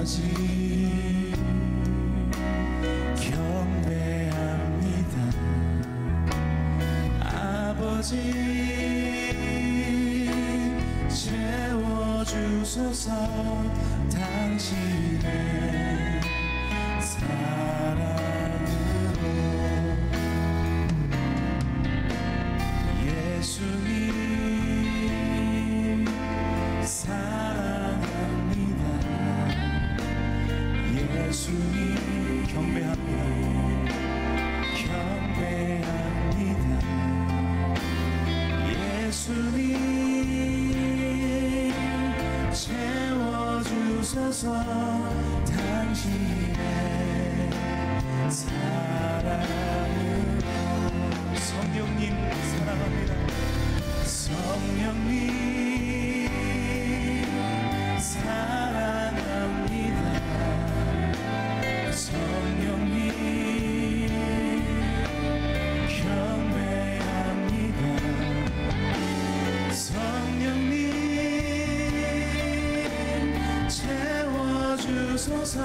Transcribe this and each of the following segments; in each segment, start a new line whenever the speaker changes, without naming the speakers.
아버지 경배합니다. 아버지 채워주소서. 당신의 사랑으로 예수님 사랑합니다. 예수님 경배합니다. 경배합니다. 예수님 채워주소서. 당신의 사랑으로 성령님 사랑합니다. 성령님 사랑합니다. 성령님 경배합니다. 성령님 채워주소서.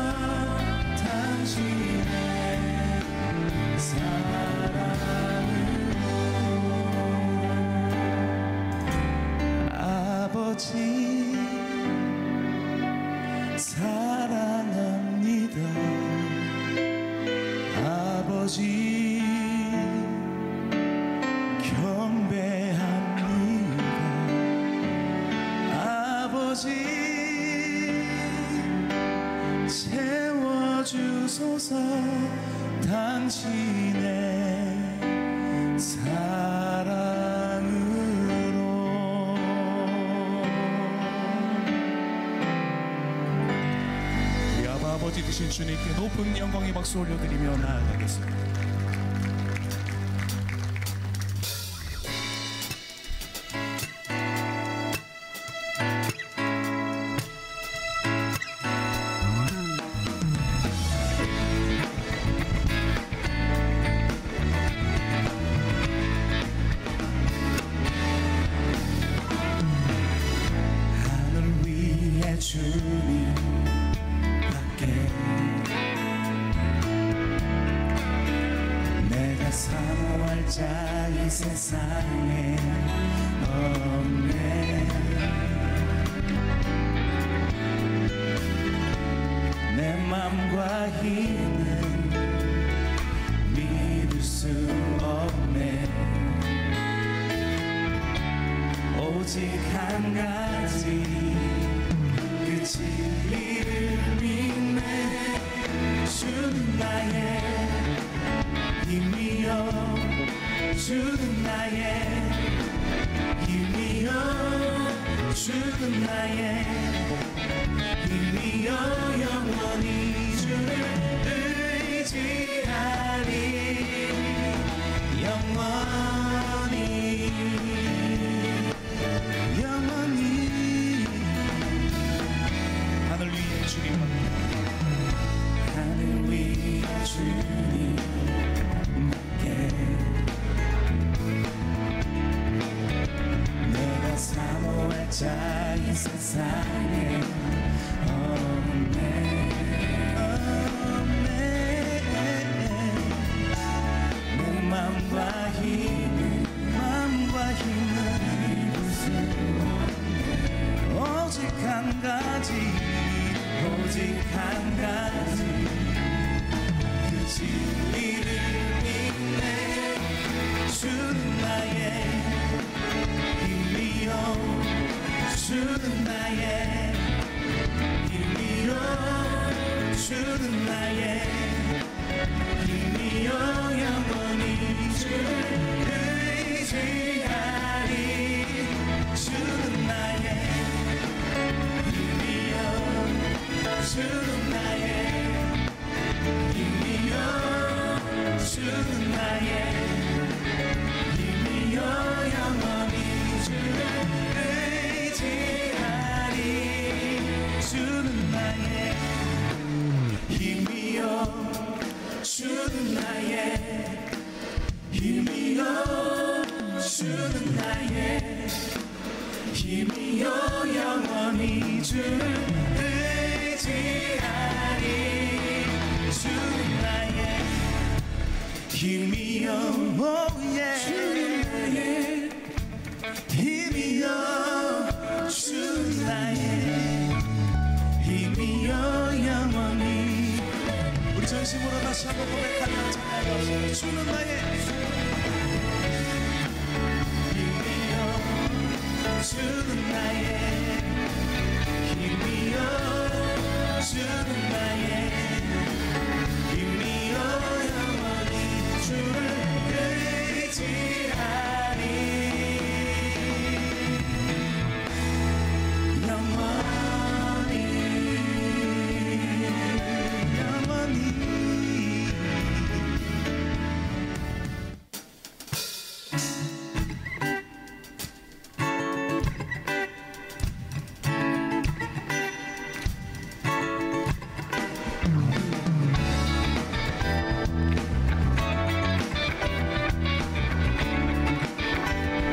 당신의 사랑으로 아버지 사랑합니다. 아버지 경배합니다. 아버지 채워주소서. 당신의 사랑으로. 우리 아버지 되신 주님께 높은 영광의 박수 올려드리며 나아가겠습니다. 주님 밖에 내가 사모할 자 이 세상에 없네. 내 맘과 힘은 믿을 수 없네. 오직 한 가지 그 진리를 믿네. 주는 나의 힘이여. 주는 나의 힘이여. 주는 나의 힘이여. 영원히 주를 의지하리. 영원히 영원히 하늘 위에 주님만. 하늘 위에 주님께 내가 사모할 자 이 세상에 없네. 없네. 내 맘과 힘은 오직 한 가지. 오직 한 가지 그 진리를 믿네. 주는 나의 힘이여. 주는 나의 힘이여. 주는 나의 힘이여. 영원히 주를 의지하리. 주는 나의 주는 나의 힘이여. 주는 나의 힘이여. 영원히 주를 의지하리. 주는 나의 힘이여. 주는 나의 힘이여. 주는 나의 힘이여. 영원히 주를 의지하리.
힘이여 주는 나의 힘이여 주는 나의 힘이여 영원히. 우리 전심으로 다시 한번 고백하며 찬양합시다. 주는 나의 힘이여 주는 나의 힘이여 주는 나의 힘이여 영원히 주를 의지하리. 영원히 영원히.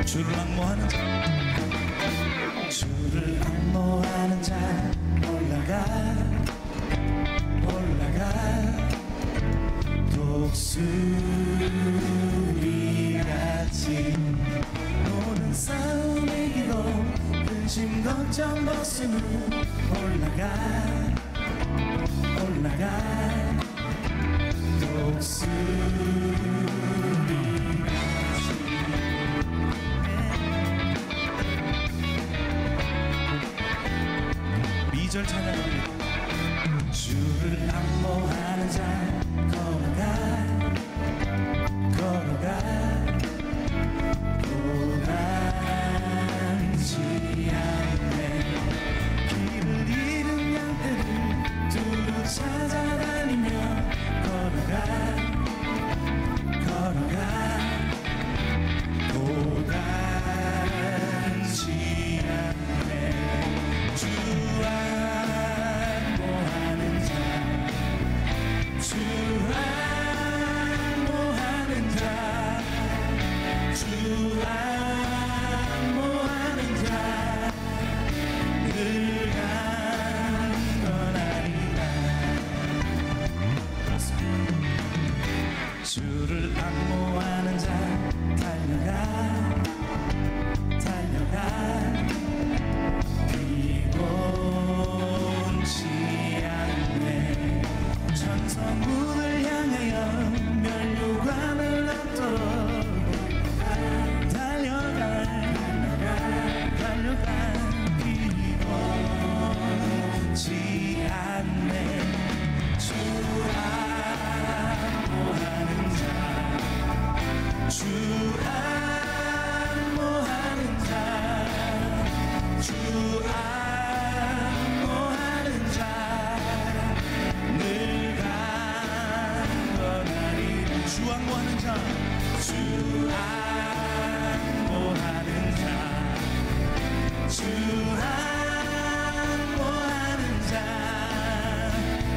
주를 앙모하는 자, 주를 앙모하는 자 올라가 올라가. 독수리같이 모든 싸움의 기도 근심 걱정 벗으므로 올라가 올라가. 독수리같이 2절 찬양합니다. 주를 앙모하는 자 걸어가 걸어가. 고단치 않네. 길을 잃은 양떼를 두루 찾아다니며 걸어가 걸어가. 고단치 않네. 주 앙모하는 자, 주 앙모하는 자, 주 앙모하는 자 늘 강건하리라. 주를 앙모하는 자 달려가 달려가. 피곤치 않네. 천성문을 향하여 면류관을 앞도록 달려가 달려가. 피곤치 않네. 주 앙모하는 자, 주 앙모하는 자, 주 앙모하는 자 늘 강건하리. 주 앙모하는 자, 주 앙모하는 자, 주 앙모하는 자,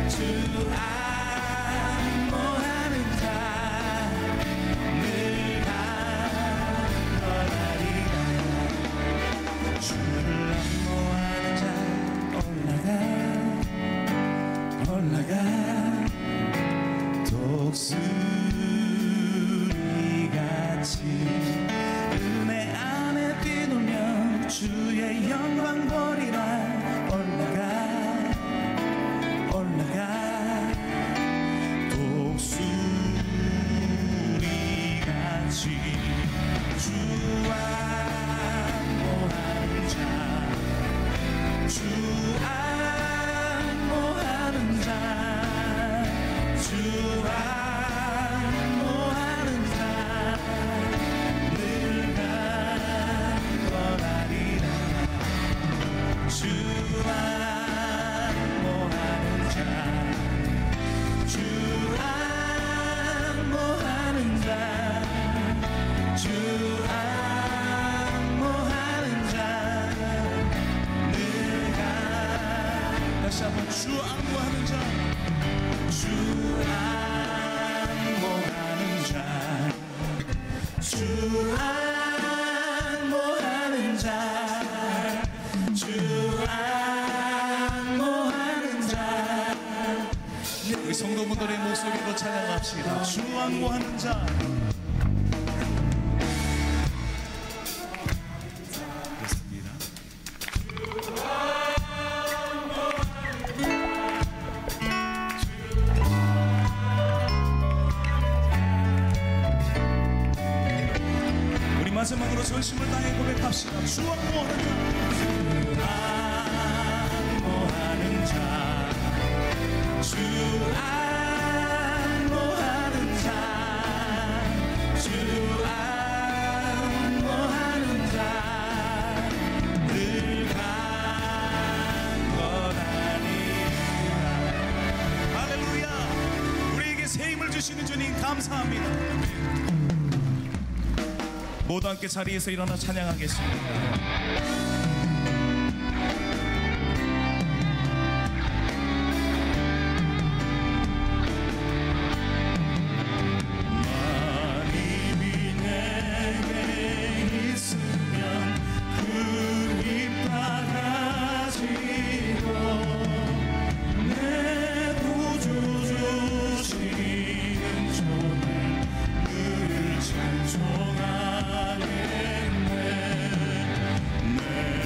주 앙모하는 자 늘 강건하리라. 주를 앙모하는 자 올라가 올라가. 독수리같이 은혜 안에 뛰놀며 주의 영광 보리라. 올라가 올라가. 독수리같이 주 앙모하는 자, 주 앙모하는 자, 주 앙모하는 자 늘 강건하리라. 주 앙모하는 자, 주 앙모하는 자, 주 앙모하는 자 늘 강. 다시 한번 주 앙모하는 자, 주 앙모하는 자, 주 앙모하는 자, 주 앙모하는 자 늘
우리 성도분들의 목소리로 찬양합시다.
주 안모하는 자.
그렇습니다.
우리 마지막으로 전심을 다해 고백합시다. 주 안모하는 자. 안모하는 자. 주 안모하는 자. 주 안모하는 자. 늘 강건하리라. 할렐루야. 우리에게 새 힘을 주시는 주님 감사합니다. 모두 함께 자리에서 일어나 찬양하겠습니다. 찬송하겠네. 내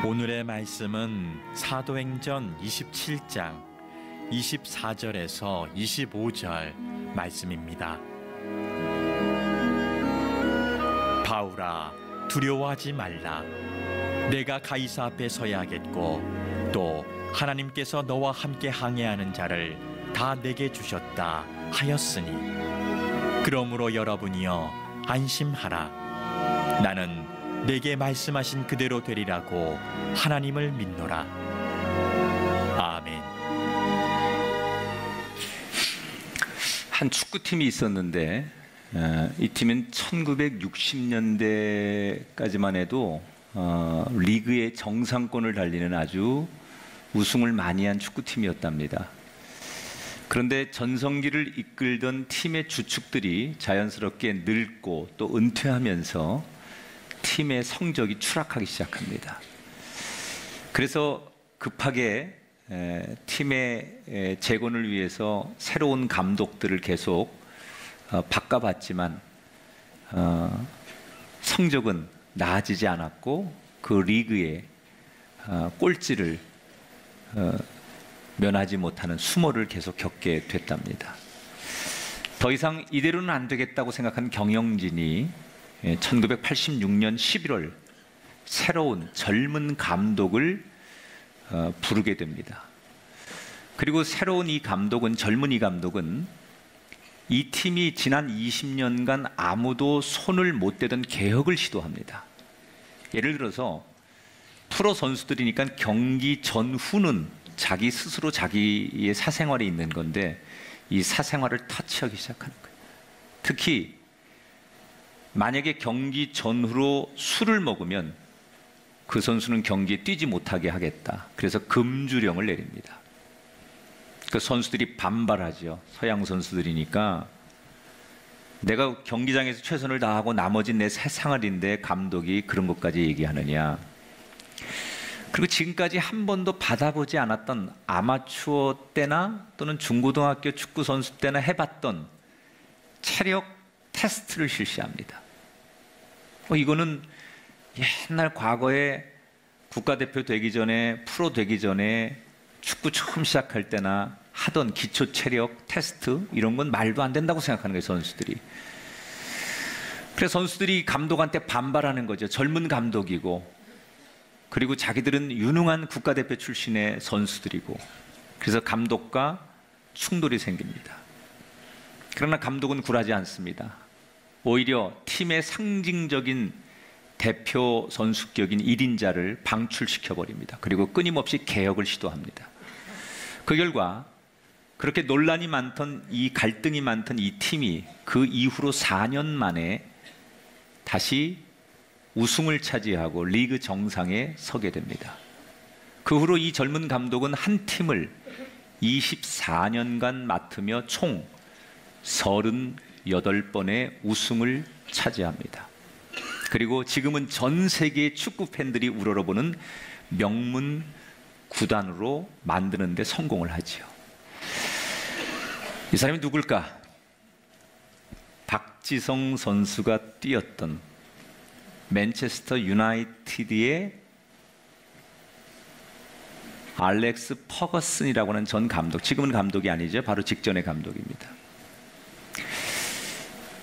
오늘의 말씀은 사도행전 27장 24절에서 25절 말씀입니다. 바울아, 두려워하지 말라. 내가 가이사 앞에 서야겠고 또 하나님께서 너와 함께 항해하는 자를 다 내게 주셨다 하였으니 그러므로 여러분이여 안심하라. 나는 내게 말씀하신 그대로 되리라고 하나님을 믿노라. 아멘.
한 축구팀이 있었는데 이 팀은 1960년대까지만 해도 리그의 정상권을 달리는 아주 우승을 많이 한 축구팀이었답니다. 그런데 전성기를 이끌던 팀의 주축들이 자연스럽게 늙고 또 은퇴하면서 팀의 성적이 추락하기 시작합니다. 그래서 급하게 팀의 재건을 위해서 새로운 감독들을 계속 바꿔봤지만 성적은 나아지지 않았고 그 리그의 꼴찌를 면하지 못하는 수모를 계속 겪게 됐답니다. 더 이상 이대로는 안 되겠다고 생각한 경영진이 1986년 11월 새로운 젊은 감독을 부르게 됩니다. 그리고 새로운 젊은 이 감독은 이 팀이 지난 20년간 아무도 손을 못 대던 개혁을 시도합니다. 예를 들어서 프로 선수들이니까 경기 전후는 자기 스스로 자기의 사생활이 있는 건데 이 사생활을 터치하기 시작하는 거예요. 특히 만약에 경기 전후로 술을 먹으면 그 선수는 경기에 뛰지 못하게 하겠다. 그래서 금주령을 내립니다. 그 선수들이 반발하죠. 서양 선수들이니까 내가 경기장에서 최선을 다하고 나머지 내 사생활인데 감독이 그런 것까지 얘기하느냐. 그리고 지금까지 한 번도 받아보지 않았던 아마추어 때나 또는 중고등학교 축구 선수 때나 해봤던 체력 테스트를 실시합니다. 이거는 옛날 과거에 국가대표 되기 전에 프로 되기 전에 축구 처음 시작할 때나 하던 기초 체력 테스트 이런 건 말도 안 된다고 생각하는 거예요, 선수들이. 그래서 선수들이 감독한테 반발하는 거죠. 젊은 감독이고 그리고 자기들은 유능한 국가대표 출신의 선수들이고 그래서 감독과 충돌이 생깁니다. 그러나 감독은 굴하지 않습니다. 오히려 팀의 상징적인 대표 선수격인 1인자를 방출시켜버립니다. 그리고 끊임없이 개혁을 시도합니다. 그 결과 그렇게 논란이 많던 갈등이 많던 이 팀이 그 이후로 4년 만에 다시 우승을 차지하고 리그 정상에 서게 됩니다. 그 후로 이 젊은 감독은 한 팀을 24년간 맡으며 총 38번의 우승을 차지합니다. 그리고 지금은 전 세계의 축구 팬들이 우러러보는 명문 구단으로 만드는 데 성공을 하지요. 이 사람이 누굴까? 박지성 선수가 뛰었던 맨체스터 유나이티드의 알렉스 퍼거슨이라고 하는 전 감독, 지금은 감독이 아니죠. 바로 직전의 감독입니다.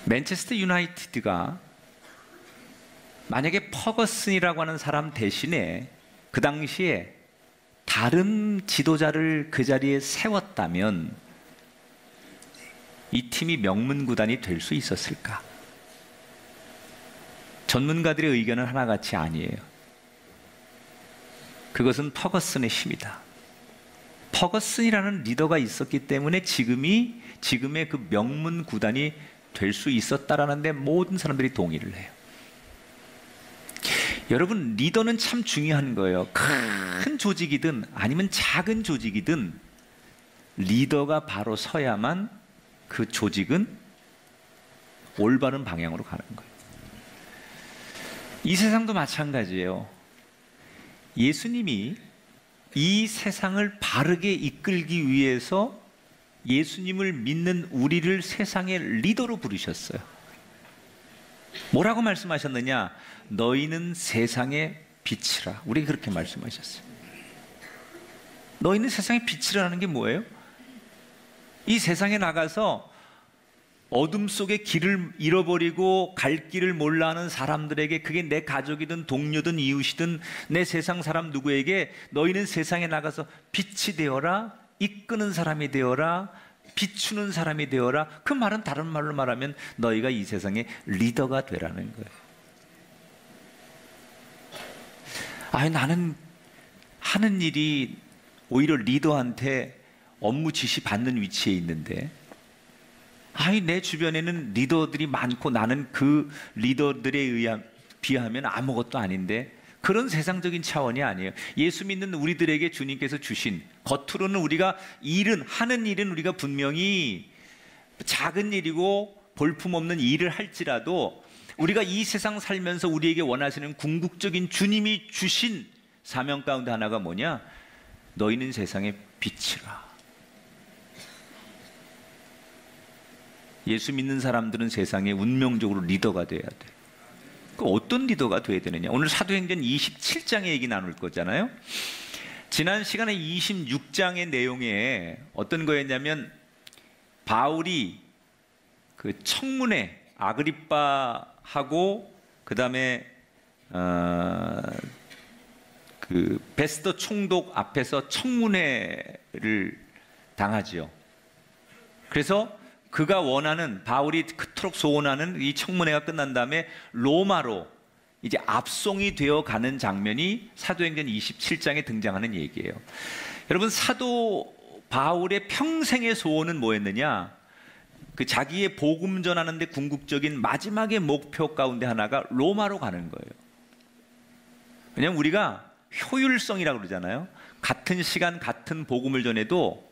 맨체스터 유나이티드가 만약에 퍼거슨이라고 하는 사람 대신에 그 당시에 다른 지도자를 그 자리에 세웠다면 이 팀이 명문구단이 될 수 있었을까? 전문가들의 의견은 하나같이 아니에요. 그것은 퍼거슨의 힘이다. 퍼거슨이라는 리더가 있었기 때문에 지금의 그 명문구단이 될 수 있었다라는 데 모든 사람들이 동의를 해요. 여러분, 리더는 참 중요한 거예요. 큰 조직이든 아니면 작은 조직이든 리더가 바로 서야만 그 조직은 올바른 방향으로 가는 거예요. 이 세상도 마찬가지예요. 예수님이 이 세상을 바르게 이끌기 위해서 예수님을 믿는 우리를 세상의 리더로 부르셨어요. 뭐라고 말씀하셨느냐? 너희는 세상의 빛이라. 우리 그렇게 말씀하셨어요. 너희는 세상의 빛이라는 게 뭐예요? 이 세상에 나가서 어둠 속에 길을 잃어버리고 갈 길을 몰라 하는 사람들에게, 그게 내 가족이든 동료든 이웃이든 내 세상 사람 누구에게 너희는 세상에 나가서 빛이 되어라, 이끄는 사람이 되어라, 비추는 사람이 되어라. 그 말은 다른 말로 말하면 너희가 이 세상의 리더가 되라는 거예요. 아니, 나는 하는 일이 오히려 리더한테 업무 지시 받는 위치에 있는데, 아니 내 주변에는 리더들이 많고 나는 그 리더들에 비하면 아무것도 아닌데, 그런 세상적인 차원이 아니에요. 예수 믿는 우리들에게 주님께서 주신, 겉으로는 우리가 하는 일은 우리가 분명히 작은 일이고 볼품없는 일을 할지라도, 우리가 이 세상 살면서 우리에게 원하시는 궁극적인 주님이 주신 사명 가운데 하나가 뭐냐? 너희는 세상의 빛이라. 예수 믿는 사람들은 세상에 운명적으로 리더가 돼야 돼. 그 어떤 리더가 돼야 되느냐? 오늘 사도행전 27장의 얘기 나눌 거잖아요. 지난 시간에 26장의 내용에 어떤 거였냐면, 바울이 그 청문회, 아그리빠하고 그 다음에 그 베스터 총독 앞에서 청문회를 당하지요. 그래서 그가 원하는, 바울이 그토록 소원하는 이 청문회가 끝난 다음에 로마로 이제 압송이 되어 가는 장면이 사도행전 27장에 등장하는 얘기예요. 여러분, 사도 바울의 평생의 소원은 뭐였느냐? 그 자기의 복음 전하는데 궁극적인 마지막의 목표 가운데 하나가 로마로 가는 거예요. 왜냐하면 우리가 효율성이라고 그러잖아요. 같은 시간 같은 복음을 전해도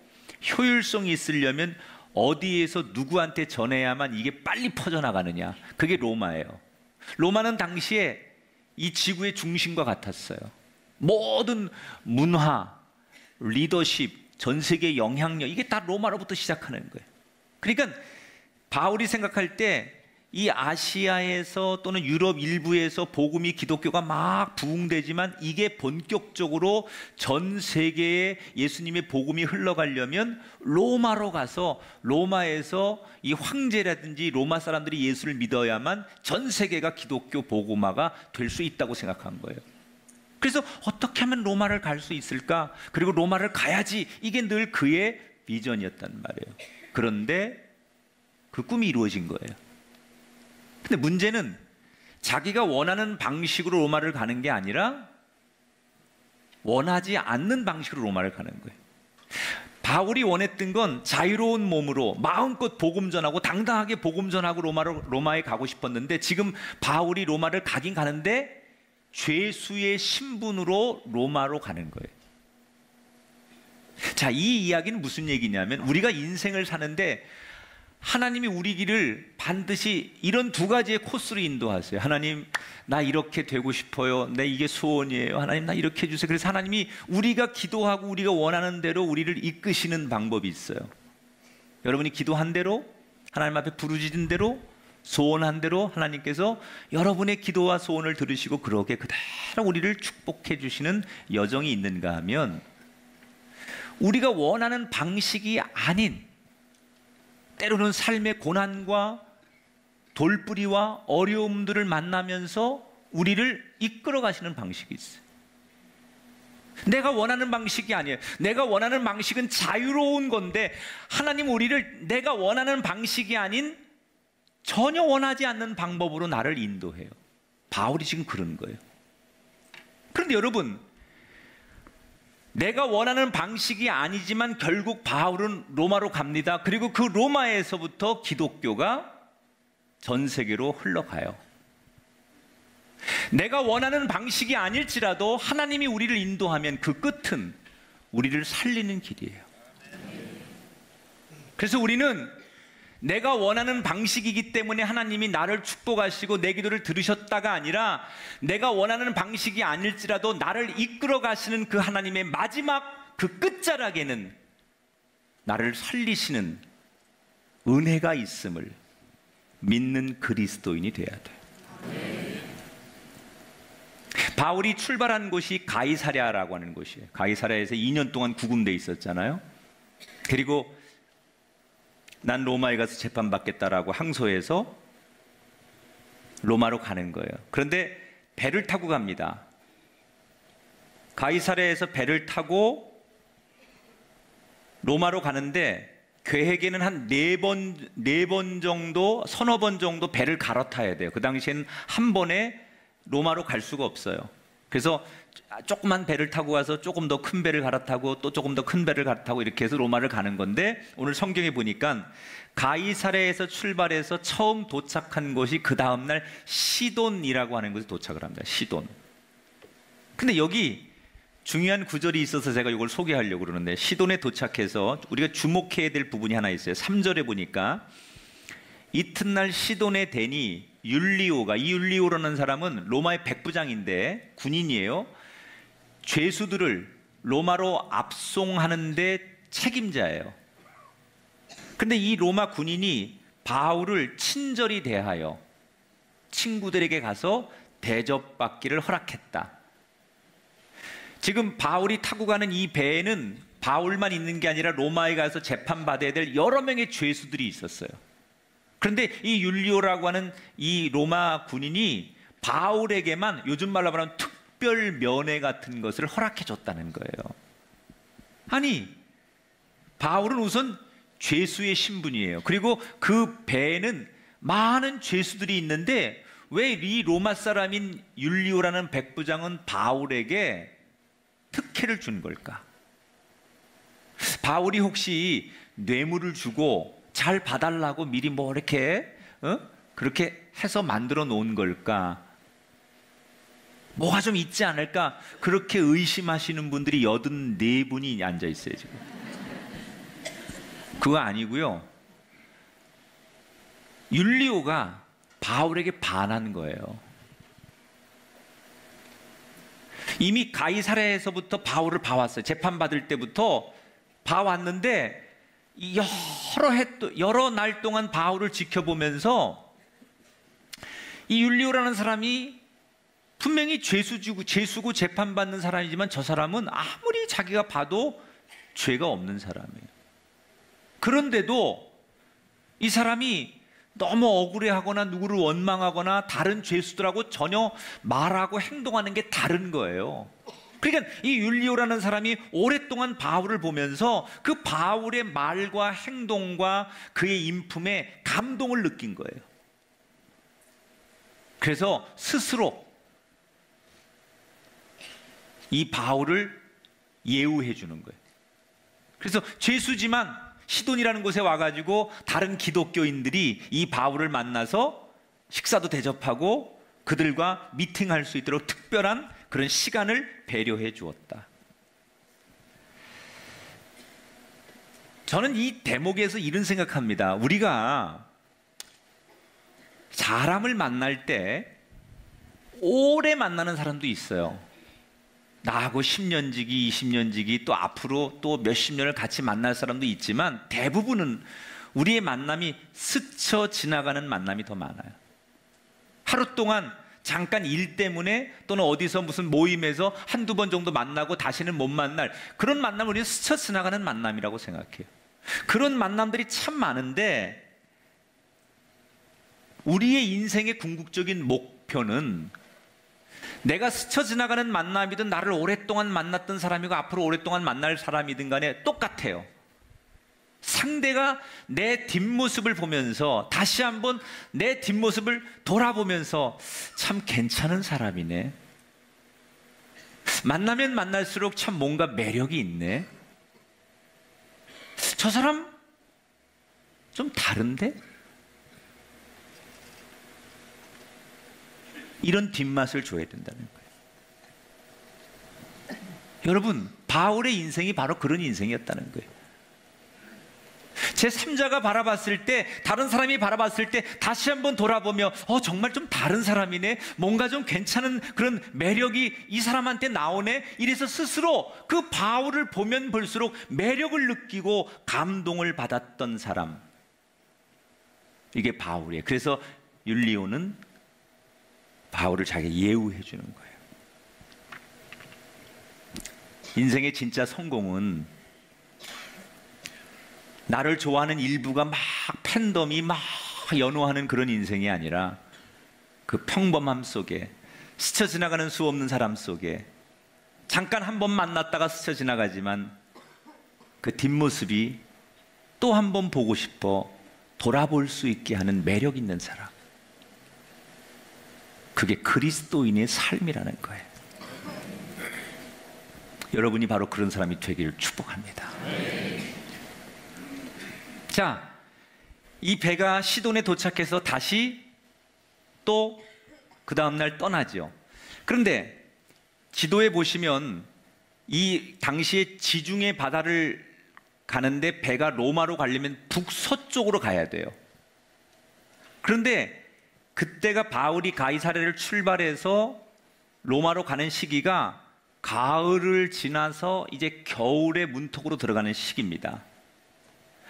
효율성이 있으려면 어디에서 누구한테 전해야만 이게 빨리 퍼져나가느냐, 그게 로마예요. 로마는 당시에 이 지구의 중심과 같았어요. 모든 문화, 리더십, 전 세계 영향력, 이게 다 로마로부터 시작하는 거예요. 그러니까 바울이 생각할 때 이 아시아에서 또는 유럽 일부에서 복음이, 기독교가 막 부흥되지만 이게 본격적으로 전 세계에 예수님의 복음이 흘러가려면 로마로 가서, 로마에서 이 황제라든지 로마 사람들이 예수를 믿어야만 전 세계가 기독교 복음화가 될 수 있다고 생각한 거예요. 그래서 어떻게 하면 로마를 갈 수 있을까? 그리고 로마를 가야지, 이게 늘 그의 비전이었단 말이에요. 그런데 그 꿈이 이루어진 거예요. 근데 문제는 자기가 원하는 방식으로 로마를 가는 게 아니라 원하지 않는 방식으로 로마를 가는 거예요. 바울이 원했던 건 자유로운 몸으로 마음껏 복음 전하고 당당하게 복음 전하고 로마에 가고 싶었는데, 지금 바울이 로마를 가긴 가는데 죄수의 신분으로 로마로 가는 거예요. 자, 이 이야기는 무슨 얘기냐면, 우리가 인생을 사는데 하나님이 우리 길을 반드시 이런 두 가지의 코스로 인도하세요. 하나님, 나 이렇게 되고 싶어요. 내 이게 소원이에요. 하나님, 나 이렇게 해주세요. 그래서 하나님이 우리가 기도하고 우리가 원하는 대로 우리를 이끄시는 방법이 있어요. 여러분이 기도한 대로, 하나님 앞에 부르짖은 대로, 소원한 대로 하나님께서 여러분의 기도와 소원을 들으시고 그렇게 그대로 우리를 축복해 주시는 여정이 있는가 하면, 우리가 원하는 방식이 아닌, 때로는 삶의 고난과 돌부리와 어려움들을 만나면서 우리를 이끌어 가시는 방식이 있어요. 내가 원하는 방식이 아니에요. 내가 원하는 방식은 자유로운 건데, 하나님 우리를 내가 원하는 방식이 아닌 전혀 원하지 않는 방법으로 나를 인도해요. 바울이 지금 그런 거예요. 그런데 여러분, 내가 원하는 방식이 아니지만 결국 바울은 로마로 갑니다. 그리고 그 로마에서부터 기독교가 전 세계로 흘러가요. 내가 원하는 방식이 아닐지라도 하나님이 우리를 인도하면 그 끝은 우리를 살리는 길이에요. 그래서 우리는 내가 원하는 방식이기 때문에 하나님이 나를 축복하시고 내 기도를 들으셨다가 아니라, 내가 원하는 방식이 아닐지라도 나를 이끌어 가시는 그 하나님의 마지막 그 끝자락에는 나를 살리시는 은혜가 있음을 믿는 그리스도인이 돼야 돼. 바울이 출발한 곳이 가이사랴라고 하는 곳이에요. 가이사랴에서 2년 동안 구금돼 있었잖아요. 그리고 난 로마에 가서 재판받겠다라고 항소해서 로마로 가는 거예요. 그런데 배를 타고 갑니다. 가이사랴에서 배를 타고 로마로 가는데 계획에는 한 4번 정도, 서너 번 정도 배를 갈아타야 돼요. 그 당시에는 한 번에 로마로 갈 수가 없어요. 그래서 조그만 배를 타고 가서 조금 더 큰 배를 갈아타고 또 조금 더 큰 배를 갈아타고 이렇게 해서 로마를 가는 건데, 오늘 성경에 보니까 가이사랴에서 출발해서 처음 도착한 곳이 그 다음날 시돈이라고 하는 곳에 도착을 합니다. 시돈. 근데 여기 중요한 구절이 있어서 제가 이걸 소개하려고 그러는데, 시돈에 도착해서 우리가 주목해야 될 부분이 하나 있어요. 3절에 보니까 이튿날 시돈에 대니 율리오가, 이 율리오라는 사람은 로마의 백부장인데 군인이에요. 죄수들을 로마로 압송하는데 책임자예요. 근데 이 로마 군인이 바울을 친절히 대하여 친구들에게 가서 대접받기를 허락했다. 지금 바울이 타고 가는 이 배에는 바울만 있는 게 아니라 로마에 가서 재판받아야 될 여러 명의 죄수들이 있었어요. 그런데 이 율리오라고 하는 이 로마 군인이 바울에게만 요즘 말로 말하면 특별 면회 같은 것을 허락해 줬다는 거예요. 아니, 바울은 우선 죄수의 신분이에요. 그리고 그 배에는 많은 죄수들이 있는데 왜 이 로마 사람인 율리오라는 백부장은 바울에게 특혜를 준 걸까? 바울이 혹시 뇌물을 주고 잘 봐달라고 미리 뭐 이렇게 그렇게 해서 만들어 놓은 걸까? 뭐가 좀 있지 않을까? 그렇게 의심하시는 분들이 84분이 앉아 있어요 지금. 그거 아니고요. 율리오가 바울에게 반한 거예요. 이미 가이사랴에서부터 바울을 봐왔어요. 재판받을 때부터 봐왔는데 여러 날 동안 바울을 지켜보면서 이 율리오라는 사람이 분명히 죄수고 재판받는 사람이지만 저 사람은 아무리 자기가 봐도 죄가 없는 사람이에요. 그런데도 이 사람이 너무 억울해하거나 누구를 원망하거나 다른 죄수들하고 전혀 말하고 행동하는 게 다른 거예요. 그러니까 이 율리오라는 사람이 오랫동안 바울을 보면서 그 바울의 말과 행동과 그의 인품에 감동을 느낀 거예요. 그래서 스스로 이 바울을 예우해 주는 거예요. 그래서 죄수지만 시돈이라는 곳에 와가지고 다른 기독교인들이 이 바울을 만나서 식사도 대접하고 그들과 미팅할 수 있도록 특별한 그런 시간을 배려해 주었다. 저는 이 대목에서 이런 생각합니다. 우리가 사람을 만날 때 오래 만나는 사람도 있어요. 나하고 10년 지기, 20년 지기, 또 앞으로 또 몇십 년을 같이 만날 사람도 있지만 대부분은 우리의 만남이 스쳐 지나가는 만남이 더 많아요. 하루 동안 잠깐 일 때문에 또는 어디서 무슨 모임에서 한두 번 정도 만나고 다시는 못 만날 그런 만남을 우리는 스쳐 지나가는 만남이라고 생각해요. 그런 만남들이 참 많은데 우리의 인생의 궁극적인 목표는 내가 스쳐 지나가는 만남이든 나를 오랫동안 만났던 사람이고 앞으로 오랫동안 만날 사람이든 간에 똑같아요. 상대가 내 뒷모습을 보면서 다시 한번 내 뒷모습을 돌아보면서 참 괜찮은 사람이네. 만나면 만날수록 참 뭔가 매력이 있네. 저 사람 좀 다른데? 이런 뒷맛을 줘야 된다는 거예요. 여러분, 바울의 인생이 바로 그런 인생이었다는 거예요. 제3자가 바라봤을 때, 다른 사람이 바라봤을 때 다시 한번 돌아보며 정말 좀 다른 사람이네, 뭔가 좀 괜찮은 그런 매력이 이 사람한테 나오네, 이래서 스스로 그 바울을 보면 볼수록 매력을 느끼고 감동을 받았던 사람, 이게 바울이에요. 그래서 율리오는 바울을 자기가 예우해 주는 거예요. 인생의 진짜 성공은 나를 좋아하는 일부가 막 팬덤이 막 연호하는 그런 인생이 아니라 그 평범함 속에 스쳐 지나가는 수 없는 사람 속에 잠깐 한 번 만났다가 스쳐 지나가지만 그 뒷모습이 또 한 번 보고 싶어 돌아볼 수 있게 하는 매력 있는 사람. 그게 그리스도인의 삶이라는 거예요. 여러분이 바로 그런 사람이 되기를 축복합니다. 자, 이 배가 시돈에 도착해서 다시 또 그 다음날 떠나죠. 그런데 지도에 보시면 이 당시에 지중해 바다를 가는데 배가 로마로 가려면 북서쪽으로 가야 돼요. 그런데 그때가 바울이 가이사랴를 출발해서 로마로 가는 시기가 가을을 지나서 이제 겨울의 문턱으로 들어가는 시기입니다.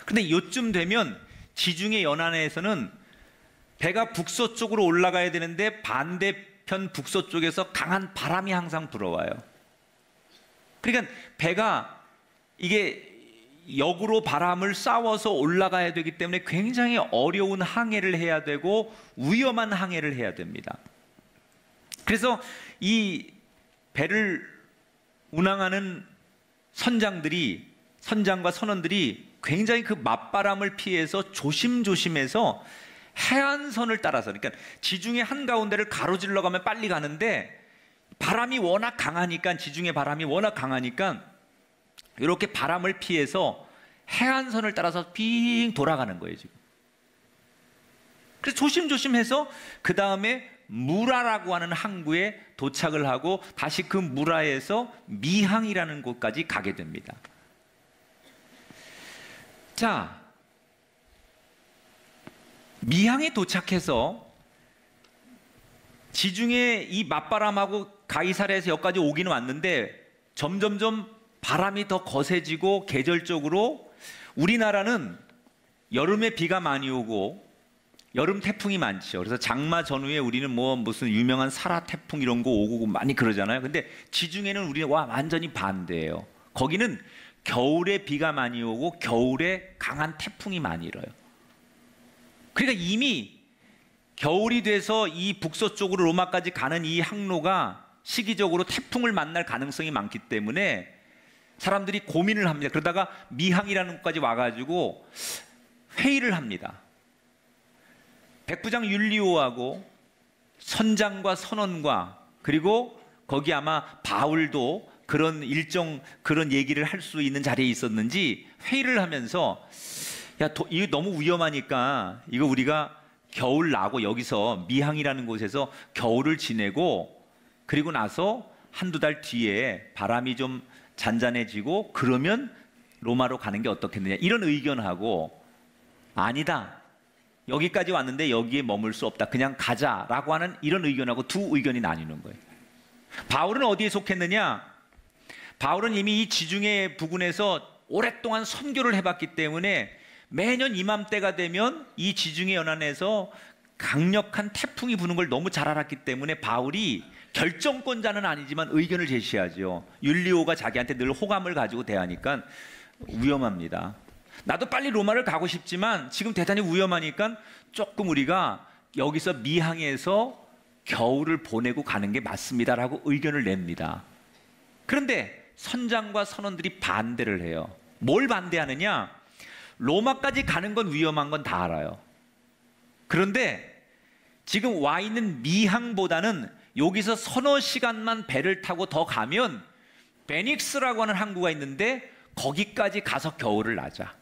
근데 요쯤 되면 지중해 연안에서는 배가 북서쪽으로 올라가야 되는데 반대편 북서쪽에서 강한 바람이 항상 불어와요. 그러니까 배가 이게 역으로 바람을 쏴서 올라가야 되기 때문에 굉장히 어려운 항해를 해야 되고 위험한 항해를 해야 됩니다. 그래서 이 배를 운항하는 선장과 선원들이 굉장히 그 맞바람을 피해서 조심조심해서 해안선을 따라서, 그러니까 지중해 한가운데를 가로질러 가면 빨리 가는데 바람이 워낙 강하니까, 지중해 바람이 워낙 강하니까 이렇게 바람을 피해서 해안선을 따라서 빙 돌아가는 거예요, 지금. 그래서 조심조심해서 그 다음에 무라라고 하는 항구에 도착을 하고 다시 그 무라에서 미항이라는 곳까지 가게 됩니다. 자, 미항에 도착해서 지중해 이 맞바람하고 가이사랴에서 여기까지 오기는 왔는데 점점점 바람이 더 거세지고 계절적으로 우리나라는 여름에 비가 많이 오고 여름 태풍이 많죠. 그래서 장마 전후에 우리는 뭐 무슨 유명한 사라 태풍 이런 거 오고 많이 그러잖아요. 근데 지중해는 우리와 완전히 반대예요. 거기는 겨울에 비가 많이 오고 겨울에 강한 태풍이 많이 일어요. 그러니까 이미 겨울이 돼서 이 북서쪽으로 로마까지 가는 이 항로가 시기적으로 태풍을 만날 가능성이 많기 때문에 사람들이 고민을 합니다. 그러다가 미항이라는 곳까지 와가지고 회의를 합니다. 백부장 율리오하고 선장과 선원과 그리고 거기 아마 바울도 그런 그런 얘기를 할 수 있는 자리에 있었는지 회의를 하면서 이거 너무 위험하니까 이거 우리가 겨울 나고 여기서 미항이라는 곳에서 겨울을 지내고 그리고 나서 한두 달 뒤에 바람이 좀 잔잔해지고 그러면 로마로 가는 게 어떻겠느냐 이런 의견하고 아니다. 여기까지 왔는데 여기에 머물 수 없다. 그냥 가자라고 하는 이런 의견하고 두 의견이 나뉘는 거예요. 바울은 어디에 속했느냐? 바울은 이미 이 지중해 부근에서 오랫동안 선교를 해봤기 때문에 매년 이맘때가 되면 이 지중해 연안에서 강력한 태풍이 부는 걸 너무 잘 알았기 때문에 바울이 결정권자는 아니지만 의견을 제시하죠. 율리오가 자기한테 늘 호감을 가지고 대하니까 위험합니다. 나도 빨리 로마를 가고 싶지만 지금 대단히 위험하니까 조금 우리가 여기서 미항에서 겨울을 보내고 가는 게 맞습니다라고 의견을 냅니다. 그런데 선장과 선원들이 반대를 해요. 뭘 반대하느냐? 로마까지 가는 건 위험한 건 다 알아요. 그런데 지금 와 있는 미항보다는 여기서 서너 시간만 배를 타고 더 가면 베닉스라고 하는 항구가 있는데 거기까지 가서 겨울을 나자.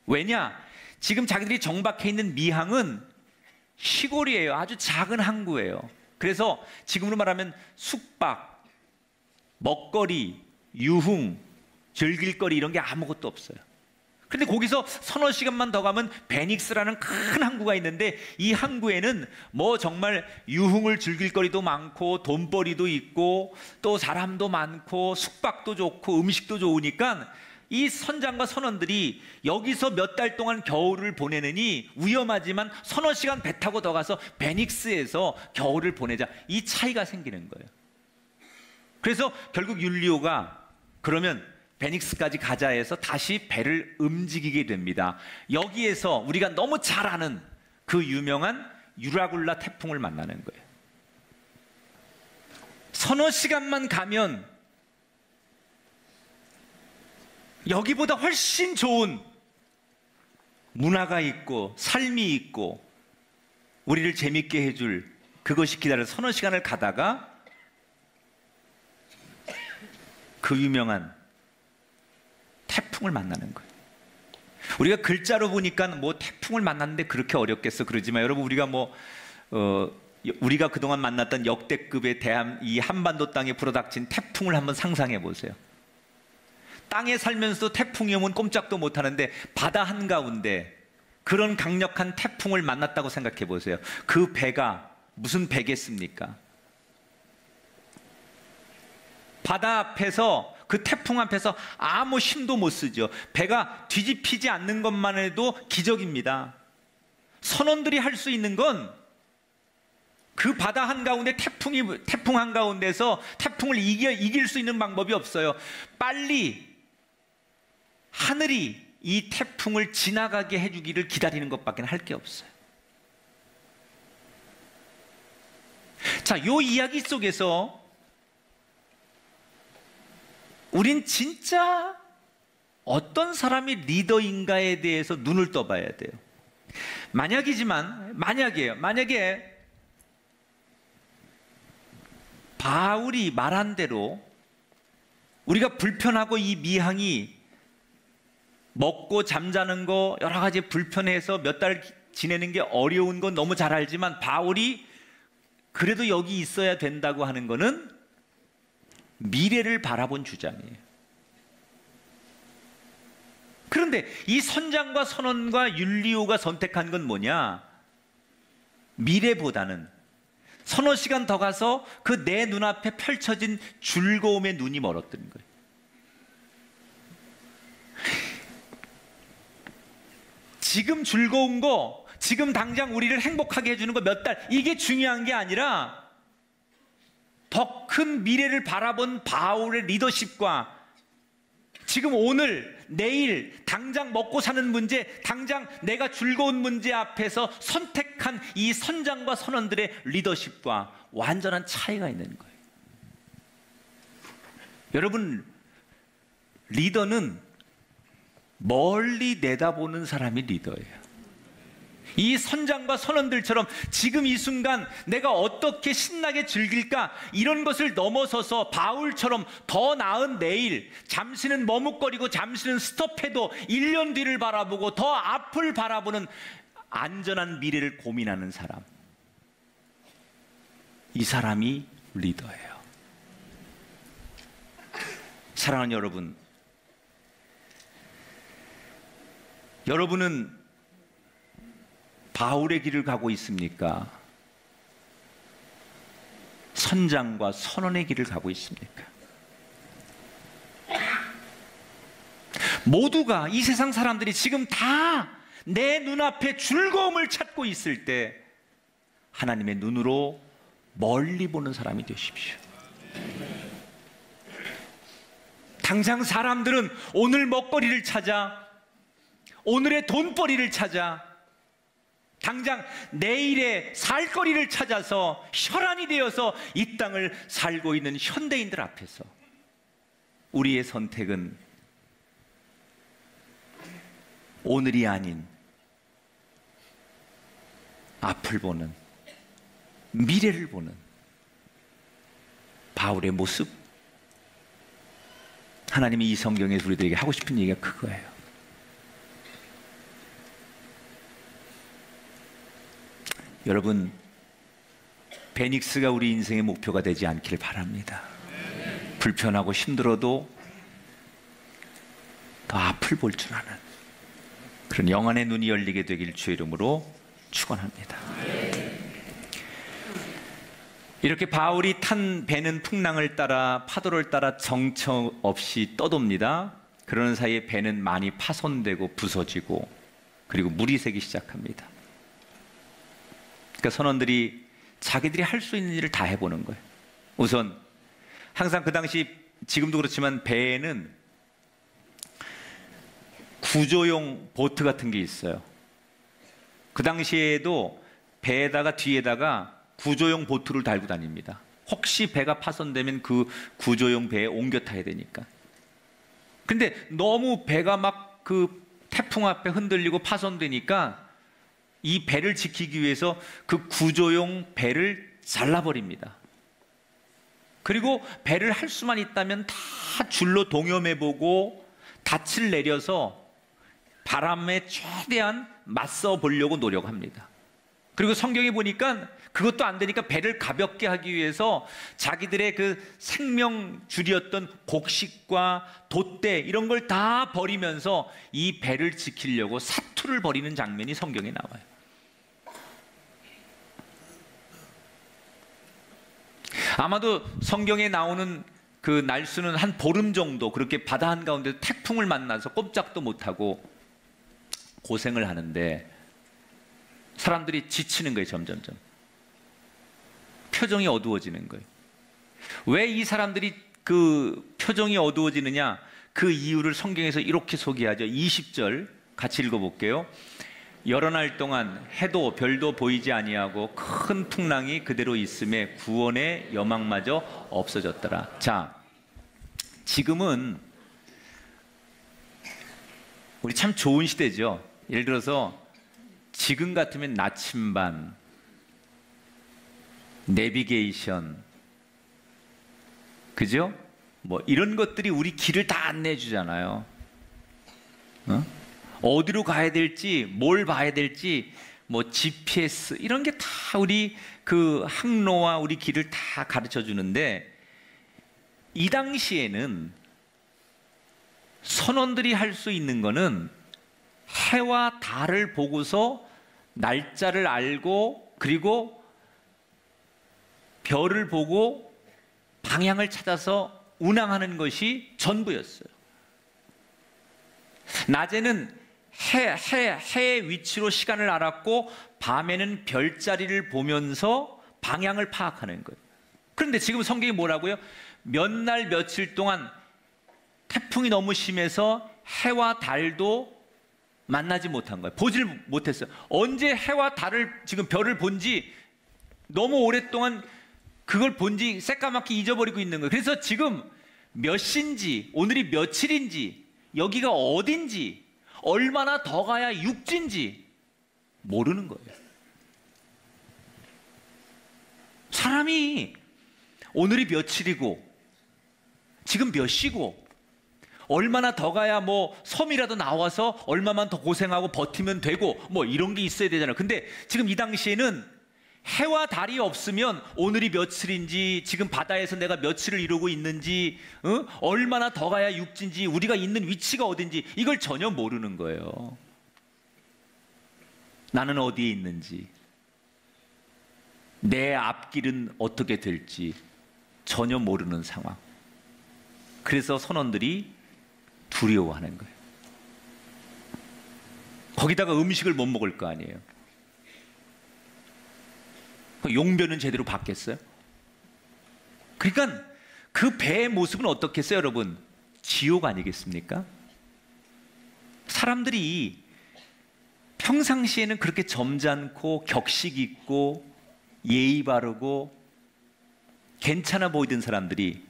왜냐? 지금 자기들이 정박해 있는 미항은 시골이에요. 아주 작은 항구예요. 그래서 지금으로 말하면 숙박, 먹거리, 유흥, 즐길거리 이런 게 아무것도 없어요. 근데 거기서 서너 시간만 더 가면 베닉스라는 큰 항구가 있는데 이 항구에는 뭐 정말 유흥을 즐길 거리도 많고 돈벌이도 있고 또 사람도 많고 숙박도 좋고 음식도 좋으니까 이 선장과 선원들이 여기서 몇 달 동안 겨울을 보내느니 위험하지만 서너 시간 배 타고 더 가서 베닉스에서 겨울을 보내자. 이 차이가 생기는 거예요. 그래서 결국 율리오가 그러면 베닉스까지 가자 해서 다시 배를 움직이게 됩니다. 여기에서 우리가 너무 잘 아는 그 유명한 유라굴라 태풍을 만나는 거예요. 서너 시간만 가면 여기보다 훨씬 좋은 문화가 있고 삶이 있고 우리를 재밌게 해줄 그것이 기다려 서너 시간을 가다가 그 유명한 태풍을 만나는 거예요. 우리가 글자로 보니까 뭐 태풍을 만났는데 그렇게 어렵겠어 그러지만 여러분 우리가 우리가 그동안 만났던 역대급의 이 한반도 땅에 불어닥친 태풍을 한번 상상해 보세요. 땅에 살면서도 태풍이 오면 꼼짝도 못 하는데 바다 한가운데 그런 강력한 태풍을 만났다고 생각해 보세요. 그 배가 무슨 배겠습니까? 바다 앞에서 그 태풍 앞에서 아무 힘도 못 쓰죠. 배가 뒤집히지 않는 것만 해도 기적입니다. 선원들이 할 수 있는 건 그 바다 한가운데 태풍 한가운데서 태풍을 이길 수 있는 방법이 없어요. 빨리 하늘이 이 태풍을 지나가게 해주기를 기다리는 것밖에 할 게 없어요. 자, 이 이야기 속에서 우린 진짜 어떤 사람이 리더인가에 대해서 눈을 떠봐야 돼요. 만약에 바울이 말한 대로 우리가 불편하고 이 미항이 먹고 잠자는 거 여러 가지 불편해서 몇 달 지내는 게 어려운 건 너무 잘 알지만 바울이 그래도 여기 있어야 된다고 하는 거는 미래를 바라본 주장이에요. 그런데 이 선장과 선원과 율리오가 선택한 건 뭐냐? 미래보다는 서너 시간 더 가서 그 내 눈앞에 펼쳐진 즐거움에 눈이 멀었던 거예요. 지금 즐거운 거, 지금 당장 우리를 행복하게 해주는 거 몇 달, 이게 중요한 게 아니라 더 큰 미래를 바라본 바울의 리더십과 지금 오늘, 내일, 당장 먹고 사는 문제, 당장 내가 즐거운 문제 앞에서 선택한 이 선장과 선원들의 리더십과 완전한 차이가 있는 거예요. 여러분, 리더는 멀리 내다보는 사람이 리더예요. 이 선장과 선원들처럼 지금 이 순간 내가 어떻게 신나게 즐길까, 이런 것을 넘어서서 바울처럼 더 나은 내일, 잠시는 머뭇거리고 잠시는 스톱해도 1년 뒤를 바라보고 더 앞을 바라보는 안전한 미래를 고민하는 사람, 이 사람이 리더예요. 사랑하는 여러분, 여러분은 바울의 길을 가고 있습니까? 선장과 선원의 길을 가고 있습니까? 모두가, 이 세상 사람들이 지금 다 내 눈앞에 즐거움을 찾고 있을 때 하나님의 눈으로 멀리 보는 사람이 되십시오. 당장 사람들은 오늘 먹거리를 찾아, 오늘의 돈벌이를 찾아, 당장 내일의 살거리를 찾아서 혈안이 되어서 이 땅을 살고 있는 현대인들 앞에서 우리의 선택은 오늘이 아닌 앞을 보는, 미래를 보는 바울의 모습. 하나님이 이 성경에서 우리들에게 하고 싶은 얘기가 그거예요. 여러분, 베닉스가 우리 인생의 목표가 되지 않기를 바랍니다. 불편하고 힘들어도 더 앞을 볼 줄 아는 그런 영안의 눈이 열리게 되길 주의 이름으로 축원합니다. 이렇게 바울이 탄 배는 풍랑을 따라, 파도를 따라 정처 없이 떠돕니다. 그러는 사이에 배는 많이 파손되고 부서지고 그리고 물이 새기 시작합니다. 그러니까 선원들이 자기들이 할 수 있는 일을 다 해보는 거예요. 우선 항상 그 당시 지금도 그렇지만 배에는 구조용 보트 같은 게 있어요. 그 당시에도 배에다가 뒤에다가 구조용 보트를 달고 다닙니다. 혹시 배가 파손되면 그 구조용 배에 옮겨 타야 되니까. 근데 너무 배가 막 그 태풍 앞에 흔들리고 파손되니까 이 배를 지키기 위해서 그 구조용 배를 잘라버립니다. 그리고 배를 할 수만 있다면 다 줄로 동여매보고 닻을 내려서 바람에 최대한 맞서 보려고 노력합니다. 그리고 성경에 보니까 그것도 안 되니까 배를 가볍게 하기 위해서 자기들의 그 생명줄이었던 곡식과 돛대 이런 걸 다 버리면서 이 배를 지키려고 사투를 벌이는 장면이 성경에 나와요. 아마도 성경에 나오는 그 날수는 한 보름 정도 그렇게 바다 한가운데 태풍을 만나서 꼼짝도 못하고 고생을 하는데 사람들이 지치는 거예요. 점점점 표정이 어두워지는 거예요. 왜 이 사람들이 그 표정이 어두워지느냐, 그 이유를 성경에서 이렇게 소개하죠. 20절 같이 읽어볼게요. 여러 날 동안 해도 별도 보이지 아니하고 큰 풍랑이 그대로 있음에 구원의 여망마저 없어졌더라. 자, 지금은 우리 참 좋은 시대죠. 예를 들어서 지금 같으면 나침반, 내비게이션, 그죠? 뭐 이런 것들이 우리 길을 다 안내해 주잖아요. 어디로 가야 될지, 뭘 봐야 될지, 뭐 GPS 이런 게 다 우리 그 항로와 우리 길을 다 가르쳐 주는데, 이 당시에는 선원들이 할 수 있는 거는 해와 달을 보고서 날짜를 알고 그리고 별을 보고 방향을 찾아서 운항하는 것이 전부였어요. 낮에는 해의 위치로 시간을 알았고 밤에는 별자리를 보면서 방향을 파악하는 거예요. 그런데 지금 성경이 뭐라고요? 몇 날 며칠 동안 태풍이 너무 심해서 해와 달도 만나지 못한 거예요. 보질 못했어요. 언제 해와 달을 지금 별을 본지 너무 오랫동안 그걸 본지 새까맣게 잊어버리고 있는 거예요. 그래서 지금 몇 시인지, 오늘이 며칠인지, 여기가 어딘지, 얼마나 더 가야 육지인지 모르는 거예요. 사람이 오늘이 며칠이고 지금 몇 시고 얼마나 더 가야 뭐 섬이라도 나와서 얼마만 더 고생하고 버티면 되고 뭐 이런 게 있어야 되잖아요. 근데 지금 이 당시에는 해와 달이 없으면 오늘이 며칠인지, 지금 바다에서 내가 며칠을 이루고 있는지, 얼마나 더 가야 육지인지, 우리가 있는 위치가 어딘지 이걸 전혀 모르는 거예요. 나는 어디에 있는지, 내 앞길은 어떻게 될지 전혀 모르는 상황. 그래서 선원들이 두려워하는 거예요. 거기다가 음식을 못 먹을 거 아니에요. 용변은 제대로 받겠어요? 그러니까 그 배의 모습은 어떻겠어요, 여러분? 지옥 아니겠습니까? 사람들이 평상시에는 그렇게 점잖고 격식 있고 예의 바르고 괜찮아 보이던 사람들이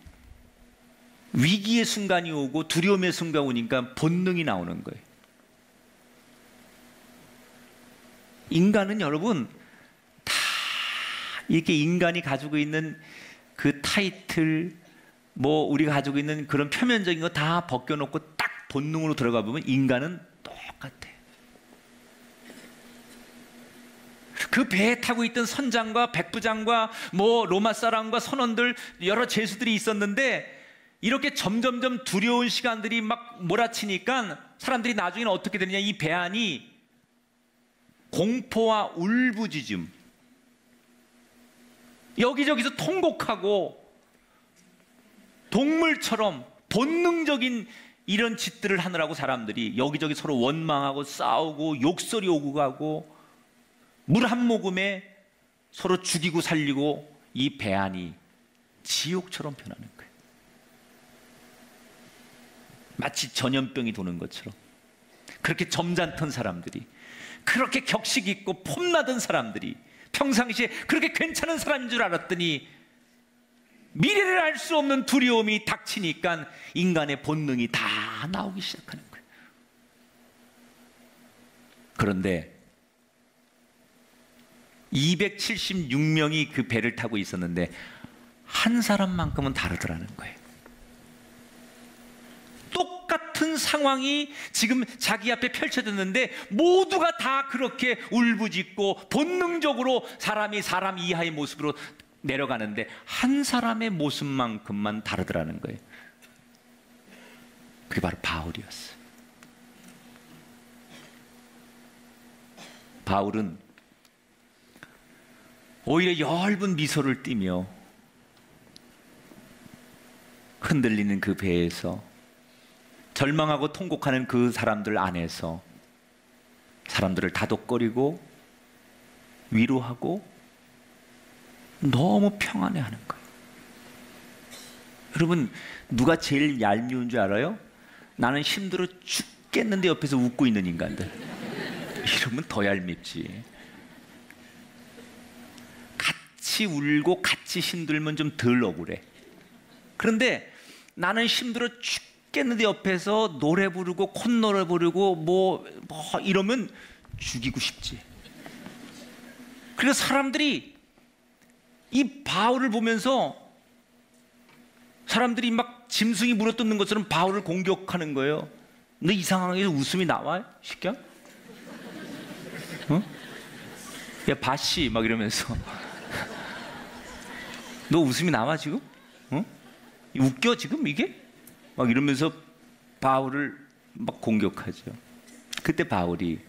위기의 순간이 오고 두려움의 순간이 오니까 본능이 나오는 거예요. 인간은 여러분 다 이렇게 인간이 가지고 있는 그 타이틀, 뭐 우리가 가지고 있는 그런 표면적인 거 다 벗겨놓고 딱 본능으로 들어가 보면 인간은 똑같아요. 그 배에 타고 있던 선장과 백부장과 뭐 로마 사람과 선원들 여러 죄수들이 있었는데 이렇게 점점점 두려운 시간들이 막 몰아치니까 사람들이 나중에는 어떻게 되느냐, 이 배 안이 공포와 울부짖음, 여기저기서 통곡하고 동물처럼 본능적인 이런 짓들을 하느라고 사람들이 여기저기 서로 원망하고 싸우고 욕설이 오고 가고 물 한 모금에 서로 죽이고 살리고 이 배 안이 지옥처럼 변하는 거예요. 마치 전염병이 도는 것처럼 그렇게 점잖던 사람들이, 그렇게 격식 있고 폼나던 사람들이, 평상시에 그렇게 괜찮은 사람인 줄 알았더니 미래를 알 수 없는 두려움이 닥치니까 인간의 본능이 다 나오기 시작하는 거예요. 그런데 276명이 그 배를 타고 있었는데 한 사람만큼은 다르더라는 거예요. 똑같은 상황이 지금 자기 앞에 펼쳐졌는데 모두가 다 그렇게 울부짖고 본능적으로 사람이 사람 이하의 모습으로 내려가는데 한 사람의 모습만큼만 다르더라는 거예요. 그게 바로 바울이었어요. 바울은 오히려 엷은 미소를 띠며 흔들리는 그 배에서, 절망하고 통곡하는 그 사람들 안에서 사람들을 다독거리고 위로하고 너무 평안해하는 거예요. 여러분, 누가 제일 얄미운 줄 알아요? 나는 힘들어 죽겠는데 옆에서 웃고 있는 인간들. 이러면 더 얄밉지. 같이 울고 같이 힘들면 좀 덜 억울해. 그런데 나는 힘들어 죽겠는데 옆에서 노래 부르고 콧노래 부르고 뭐 이러면 죽이고 싶지. 그래서 사람들이 이 바울을 보면서 사람들이 막 짐승이 물어뜯는 것처럼 바울을 공격하는 거예요. 너 이 상황에서 웃음이 나와? 시켜? 어? 야 바씨 막 이러면서 너 웃음이 나와 지금? 어? 웃겨 지금 이게? 막 이러면서 바울을 막 공격하죠. 그때 바울이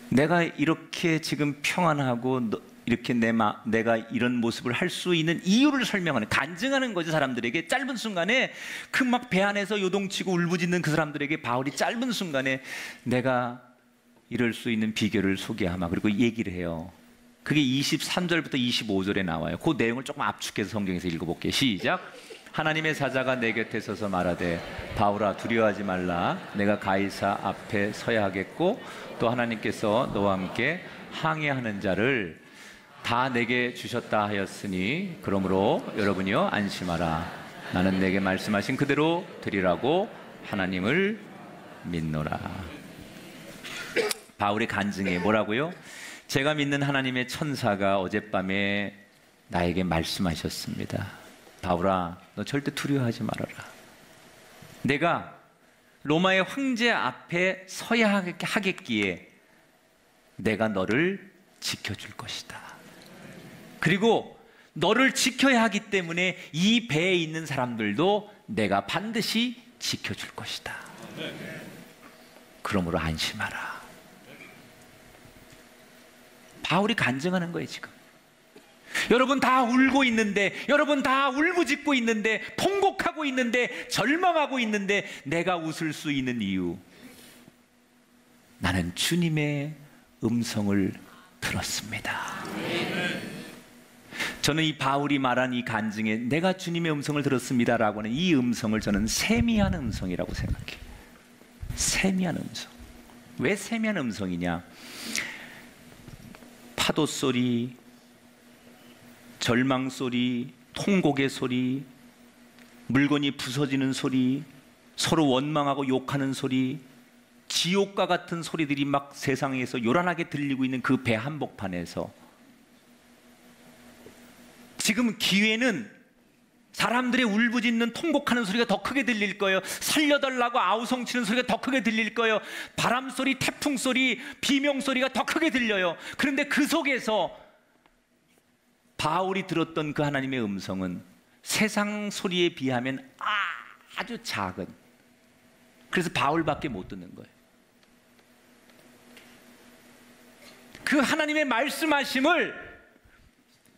내가 이렇게 지금 평안하고 이렇게 내가 이런 모습을 할 수 있는 이유를 설명하는, 간증하는 거죠. 사람들에게 짧은 순간에 그 막 배 안에서 요동치고 울부짖는 그 사람들에게 바울이 짧은 순간에 내가 이럴 수 있는 비결을 소개하마. 그리고 얘기를 해요. 그게 23절부터 25절에 나와요. 그 내용을 조금 압축해서 성경에서 읽어볼게요. 시작. 하나님의 사자가 내 곁에 서서 말하되 바울아 두려워하지 말라. 내가 가이사 앞에 서야 하겠고 또 하나님께서 너와 함께 항해하는 자를 다 내게 주셨다 하였으니 그러므로 여러분이여 안심하라. 나는 내게 말씀하신 그대로 드리라고 하나님을 믿노라. 바울의 간증에 뭐라고요? 제가 믿는 하나님의 천사가 어젯밤에 나에게 말씀하셨습니다. 바울아, 너 절대 두려워하지 말아라. 내가 로마의 황제 앞에 서야 하겠기에 내가 너를 지켜줄 것이다. 그리고 너를 지켜야 하기 때문에 이 배에 있는 사람들도 내가 반드시 지켜줄 것이다. 그러므로 안심하라. 바울이 간증하는 거예요 지금. 여러분 다 울고 있는데, 여러분 다 울부짖고 있는데, 통곡하고 있는데, 절망하고 있는데 내가 웃을 수 있는 이유, 나는 주님의 음성을 들었습니다. 저는 이 바울이 말한 이 간증에 내가 주님의 음성을 들었습니다라고 하는 이 음성을 저는 세미한 음성이라고 생각해요. 세미한 음성. 왜 세미한 음성이냐? 파도 소리, 절망 소리, 통곡의 소리, 물건이 부서지는 소리, 서로 원망하고 욕하는 소리, 지옥과 같은 소리들이 막 세상에서 요란하게 들리고 있는 그 배 한복판에서 지금 기회는 사람들의 울부짖는 통곡하는 소리가 더 크게 들릴 거예요. 살려달라고 아우성치는 소리가 더 크게 들릴 거예요. 바람 소리, 태풍 소리, 비명 소리가 더 크게 들려요. 그런데 그 속에서 바울이 들었던 그 하나님의 음성은 세상 소리에 비하면 아주 작은, 그래서 바울밖에 못 듣는 거예요. 그 하나님의 말씀하심을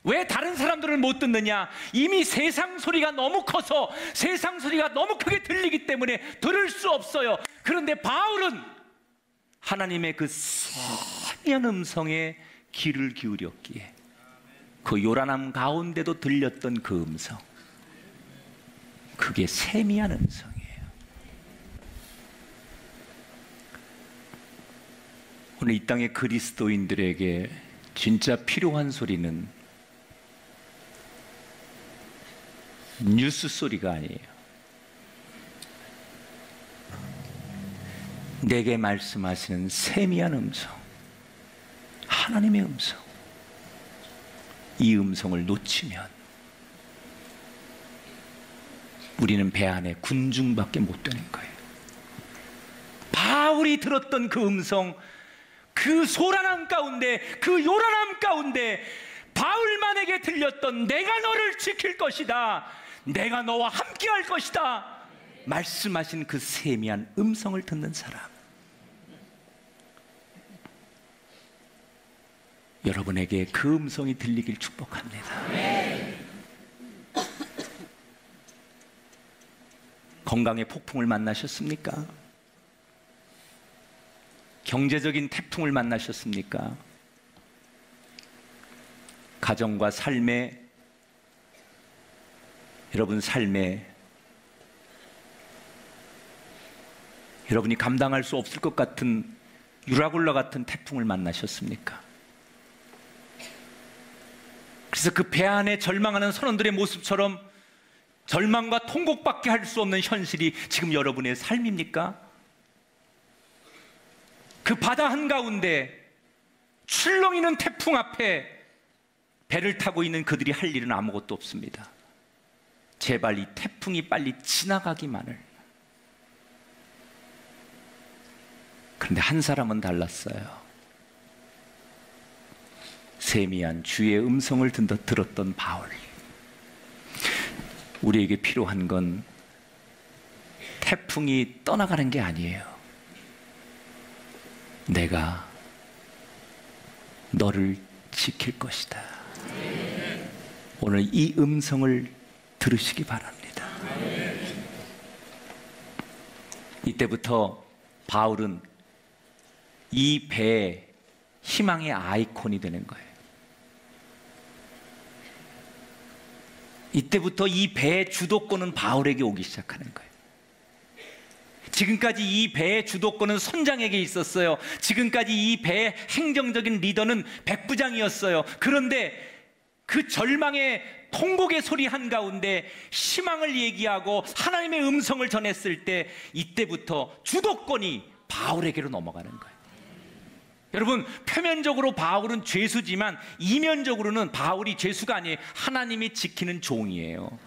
왜 다른 사람들을 못 듣느냐? 이미 세상 소리가 너무 커서, 세상 소리가 너무 크게 들리기 때문에 들을 수 없어요. 그런데 바울은 하나님의 그 세미한 음성에 귀를 기울였기에 그 요란함 가운데도 들렸던 그 음성, 그게 세미한 음성이에요. 오늘 이 땅의 그리스도인들에게 진짜 필요한 소리는 뉴스 소리가 아니에요. 내게 말씀하시는 세미한 음성, 하나님의 음성. 이 음성을 놓치면 우리는 배 안에 군중밖에 못 되는 거예요. 바울이 들었던 그 음성, 그 소란함 가운데, 그 요란함 가운데 바울만에게 들렸던 내가 너를 지킬 것이다, 내가 너와 함께할 것이다 말씀하신 그 세미한 음성을 듣는 사람, 여러분에게 그 음성이 들리길 축복합니다. 건강의 폭풍을 만나셨습니까? 경제적인 태풍을 만나셨습니까? 가정과 삶에, 여러분 삶에 여러분이 감당할 수 없을 것 같은 유라굴라 같은 태풍을 만나셨습니까? 그래서 그 배 안에 절망하는 선원들의 모습처럼 절망과 통곡밖에 할 수 없는 현실이 지금 여러분의 삶입니까? 그 바다 한가운데 출렁이는 태풍 앞에 배를 타고 있는 그들이 할 일은 아무것도 없습니다. 제발 이 태풍이 빨리 지나가기만을. 그런데 한 사람은 달랐어요. 세미한 주의 음성을 들었던 바울. 우리에게 필요한 건 태풍이 떠나가는 게 아니에요. 내가 너를 지킬 것이다. 오늘 이 음성을 들으시기 바랍니다. 이때부터 바울은 이 배의 희망의 아이콘이 되는 거예요. 이때부터 이 배의 주도권은 바울에게 오기 시작하는 거예요. 지금까지 이 배의 주도권은 선장에게 있었어요. 지금까지 이 배의 행정적인 리더는 백부장이었어요. 그런데 그 절망의 통곡의 소리 한가운데 희망을 얘기하고 하나님의 음성을 전했을 때 이때부터 주도권이 바울에게로 넘어가는 거예요. 여러분, 표면적으로 바울은 죄수지만 이면적으로는 바울이 죄수가 아니에요. 하나님이 지키는 종이에요.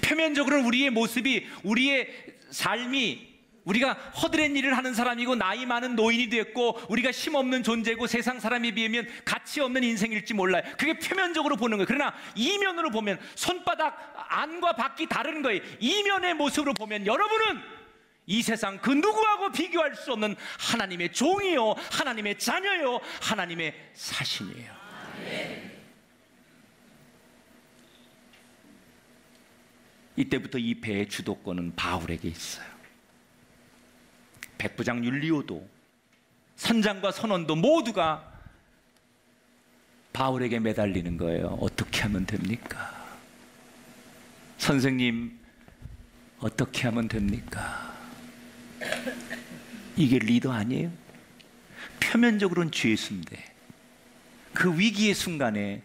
표면적으로는 우리의 모습이, 우리의 삶이, 우리가 허드렛 일을 하는 사람이고 나이 많은 노인이 됐고 우리가 힘없는 존재고 세상 사람에 비하면 가치 없는 인생일지 몰라요. 그게 표면적으로 보는 거예요. 그러나 이면으로 보면, 손바닥 안과 밖이 다른 거예요. 이면의 모습으로 보면 여러분은 이 세상 그 누구하고 비교할 수 없는 하나님의 종이요, 하나님의 자녀요, 하나님의 사신이에요. 이때부터 이 배의 주도권은 바울에게 있어요. 백부장 율리오도, 선장과 선원도 모두가 바울에게 매달리는 거예요. 어떻게 하면 됩니까? 선생님, 어떻게 하면 됩니까? 이게 리더 아니에요? 표면적으로는 죄수인데 그 위기의 순간에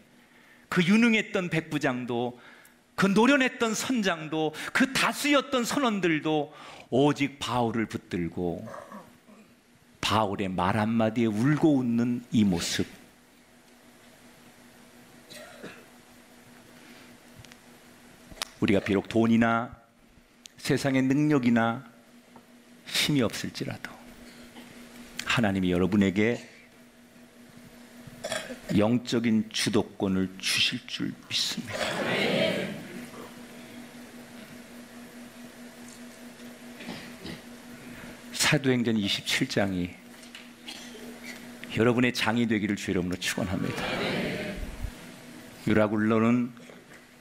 그 유능했던 백부장도, 그 노련했던 선장도, 그 다수였던 선원들도 오직 바울을 붙들고 바울의 말 한마디에 울고 웃는 이 모습, 우리가 비록 돈이나 세상의 능력이나 힘이 없을지라도 하나님이 여러분에게 영적인 주도권을 주실 줄 믿습니다. 사도행전 27장이 여러분의 장이 되기를 주 이름으로 축원합니다. 유라굴로는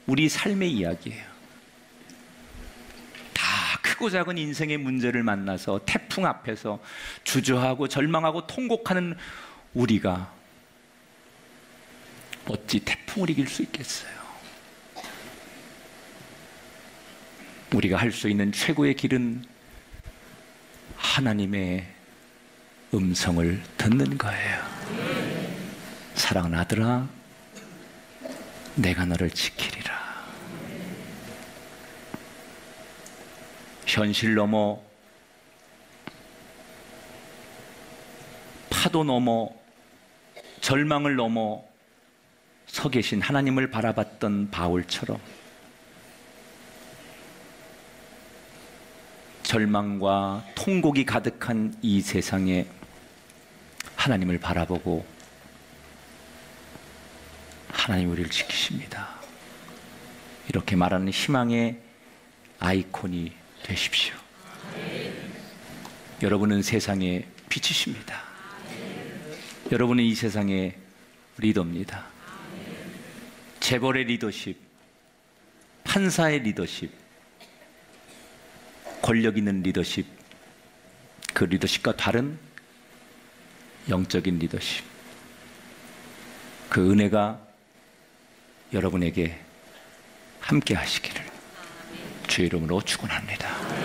우리 삶의 이야기예요. 다 크고 작은 인생의 문제를 만나서 태풍 앞에서 주저하고 절망하고 통곡하는 우리가 어찌 태풍을 이길 수 있겠어요? 우리가 할 수 있는 최고의 길은 하나님의 음성을 듣는 거예요. 사랑하는 아들아, 내가 너를 지키리라. 현실 넘어, 파도 넘어, 절망을 넘어 서 계신 하나님을 바라봤던 바울처럼 절망과 통곡이 가득한 이 세상에 하나님을 바라보고 하나님 우리를 지키십니다. 이렇게 말하는 희망의 아이콘이 되십시오. 여러분은 세상의 빛이십니다. 여러분은 이 세상의 리더입니다. 재벌의 리더십, 판사의 리더십, 권력 있는 리더십, 그 리더십과 다른 영적인 리더십, 그 은혜가 여러분에게 함께 하시기를 주의 이름으로 축원합니다.